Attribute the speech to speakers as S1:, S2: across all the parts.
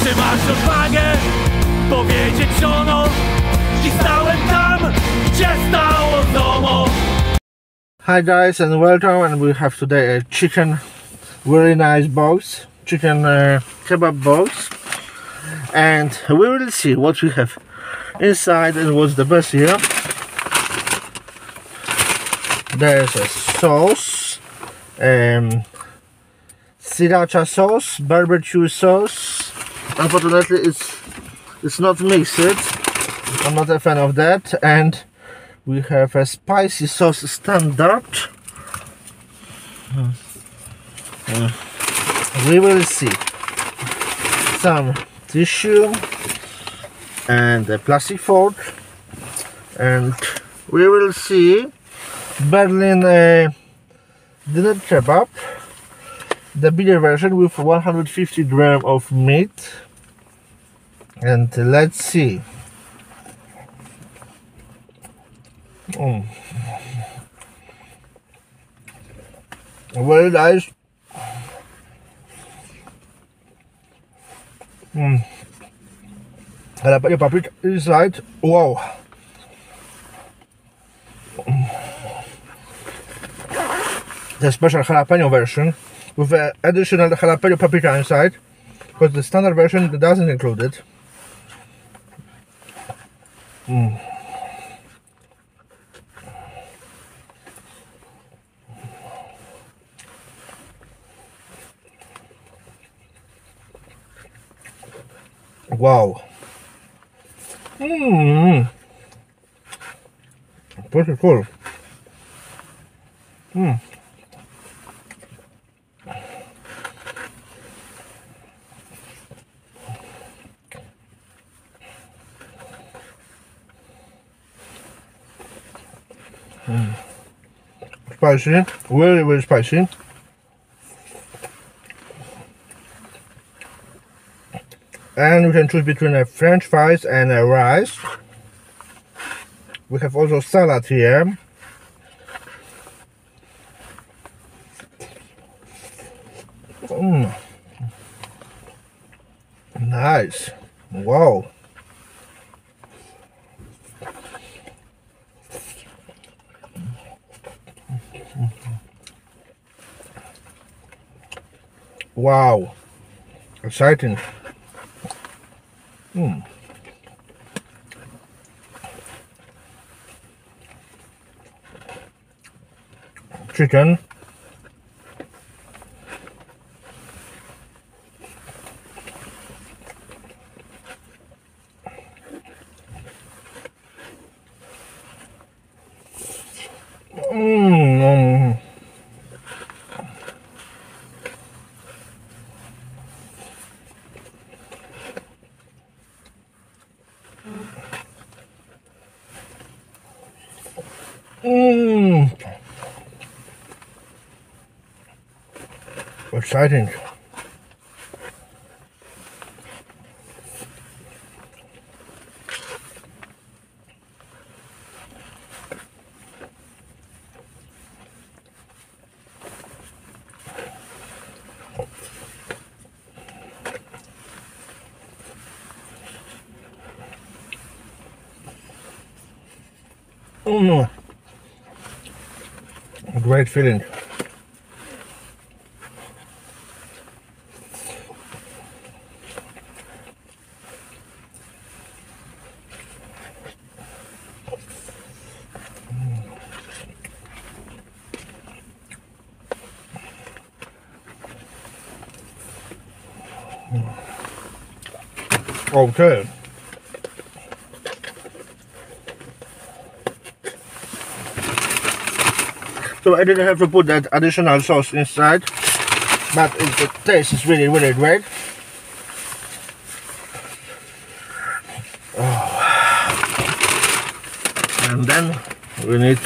S1: Czy masz odwagę powiedzieć żonom i stałem tam, gdzie stało domo?
S2: Hi guys and welcome, and we have today a chicken, very nice box, chicken kebab box, and we will see what we have inside and what's the best here. There's a sauce, sriracha sauce, barbecue sauce. Unfortunately it's not mixed. I'm not a fan of that. And we have a spicy sauce standard. We will see some tissue and a plastic fork, and we will see Berlin dinner kebab, the bigger version with 150 grams of meat. And let's see. Very nice. Jalapeno paprika inside. Wow. The special jalapeno version with an additional jalapeno paprika inside, because the standard version doesn't include it. Wow. Pretty cool. Spicy, really, really spicy. And you can choose between a French fries and a rice. We have also salad here. Nice. Wow. Wow. Exciting. Chicken. Exciting. Great feeling. Okay. So I didn't have to put that additional sauce inside, but the taste is really, really great. And then we need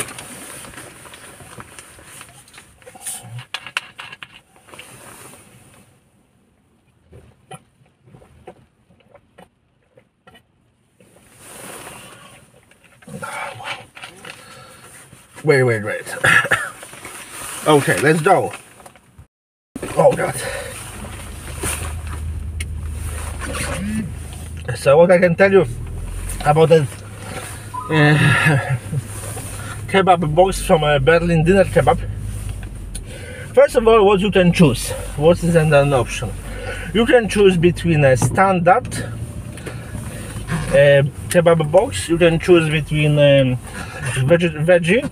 S2: wait. Okay, let's go. Oh God. So what I can tell you about the kebab box from a Berlin dinner kebab. First of all, what you can choose, what is an option? You can choose between a standard kebab box, you can choose between veggie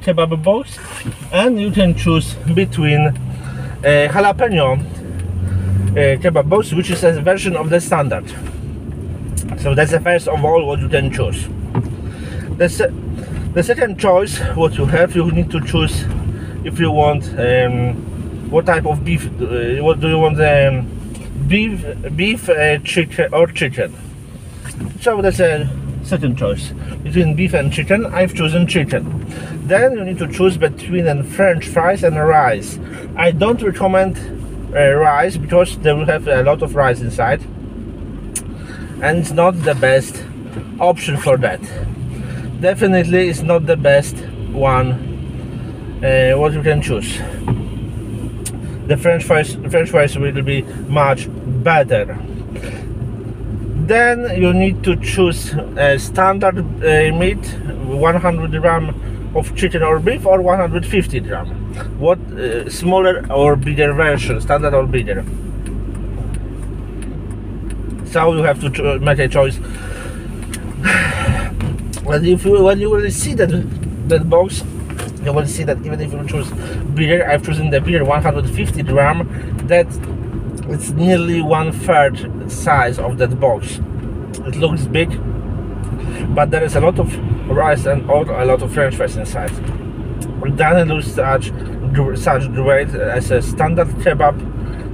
S2: kebab box, and you can choose between jalapeno kebab box, which is a version of the standard. So that's the first of all what you can choose. The second choice what you have, you need to choose if you want what type of beef, what do you want, beef, chicken or chicken. So that's a second choice between beef and chicken. I've chosen chicken. Then you need to choose between French fries and rice. I don't recommend rice because they will have a lot of rice inside, and it's not the best option for that. Definitely it's not the best one what you can choose. The French fries will be much better. Then you need to choose a standard meat, 100 gram of chicken or beef, or 150 gram. What smaller or bigger version, standard or bigger. So you have to make a choice. But when you will see that box, you will see that even if you choose bigger, I've chosen the bigger 150 gram. That it's nearly 1/3 size of that box. It looks big, but there is a lot of rice and a lot of French fries inside. It doesn't look such great as a standard kebab,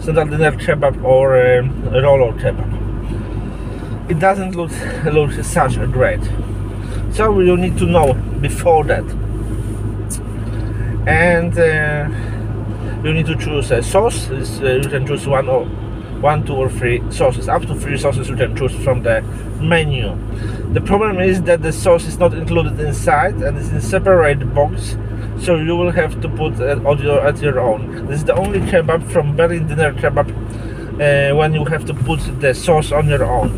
S2: standard dinner kebab, or a roller kebab. It doesn't look such great. So you need to know before that. And you need to choose a sauce. You can choose one, two, or three sauces. Up to 3 sauces you can choose from the menu. The problem is that the sauce is not included inside, and it's in separate box, so you will have to put it at your own. This is the only kebab from Berlin dinner kebab when you have to put the sauce on your own.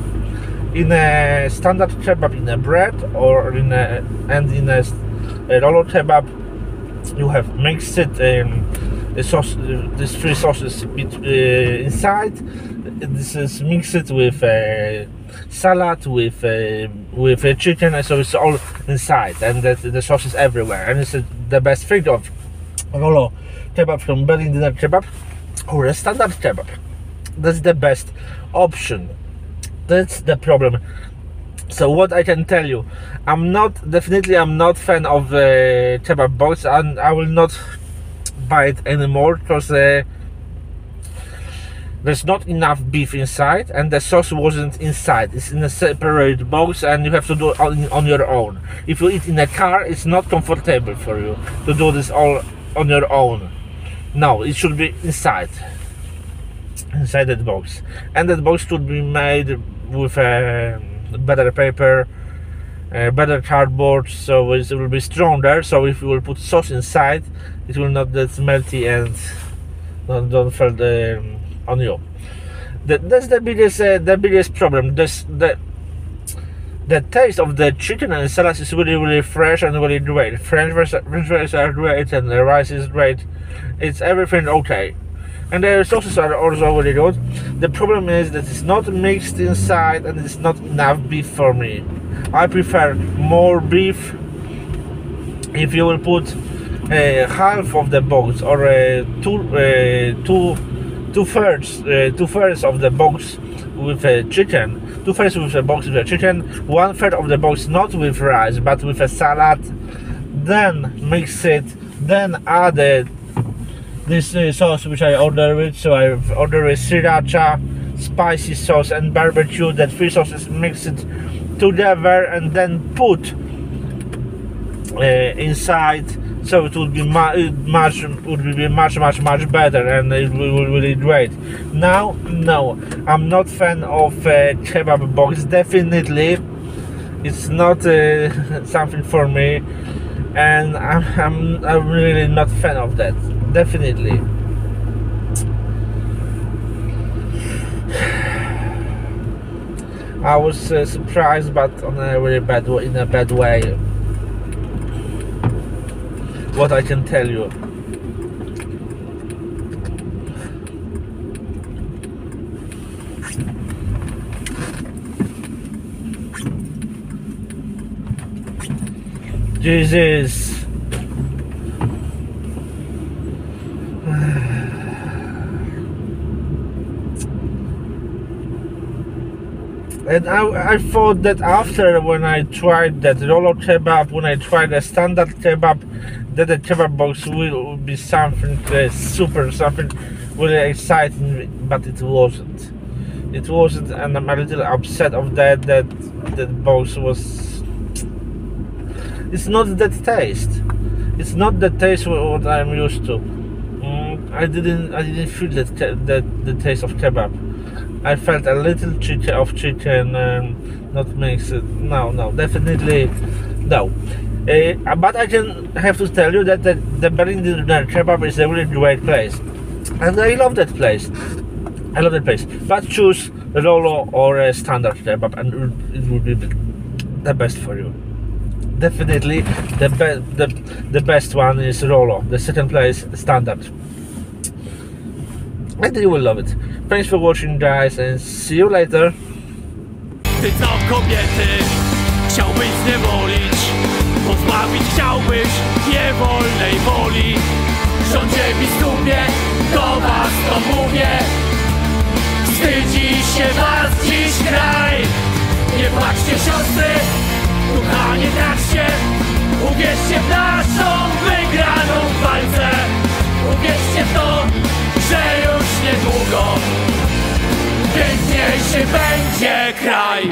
S2: In a standard kebab, in a bread, or in a roller kebab, you have mixed it sauce, these 3 sauces inside. This is mixed with salad, with chicken, so it's all inside, and the sauce is everywhere. And it's the best thing of roller kebab from Berlin dinner kebab or a standard kebab. That's the best option. That's the problem. So what I can tell you, I'm not fan of the kebab box, and I will not buy it anymore because there's not enough beef inside, and the sauce wasn't inside. It's in a separate box, and you have to do it on your own. If you eat in a car, it's not comfortable for you to do this all on your own. No, it should be inside that box, and that box should be made with better paper, better cardboard, so it will be stronger. So if you will put sauce inside, it will not get melty and don't fall on you. That's the biggest problem. The taste of the chicken and salad is really fresh and really great. French fries are great, and the rice is great. It's everything okay. And the sauces are also really good. The problem is that it's not mixed inside, and it's not enough beef for me. I prefer more beef. If you will put half of the box, or two-thirds of the box with chicken, 2/3 with a box with a chicken, 1/3 of the box not with rice but with a salad, then mix it, then add this sauce which I ordered with. So I've ordered a sriracha, spicy sauce, and barbecue. That 3 sauces, mix it together and then put inside, so it would be much better, and it will be really great. Now, no, I'm not fan of kebab box. Definitely, it's not something for me, and I'm really not fan of that. Definitely. I was surprised, but on a really bad way, in a bad way. What I can tell you. Jesus. And I thought that after, when I tried that rolo kebab, when I tried a standard kebab, that the kebab box will be something super, something really exciting, but it wasn't. It wasn't, and I'm a little upset of that box was... It's not that taste. It's not the taste what I'm used to. I didn't feel the taste of kebab. I felt a little chicken, not mixed. No, definitely no. But I can have to tell you that the Berlin kebab is a really great place, and I love that place. I love that place. But choose rolo or a standard kebab, and it will be the best for you. Definitely, the best one is rolo. The second place, standard. And you will love it. Thanks for watching, guys, and see you later.
S1: Ty co kobiety chciałbyś zniewolić, pozbawić chciałbyś niewolnej woli. Rządzie biskupie, do was to mówię, wstydzi się was dziś kraj. Nie płaczcie siostry, ducha nie traćcie, uwierzcie w naszą wygraną w walce. Uwierzcie w to, że już niedługo piękniejszy będzie kraj.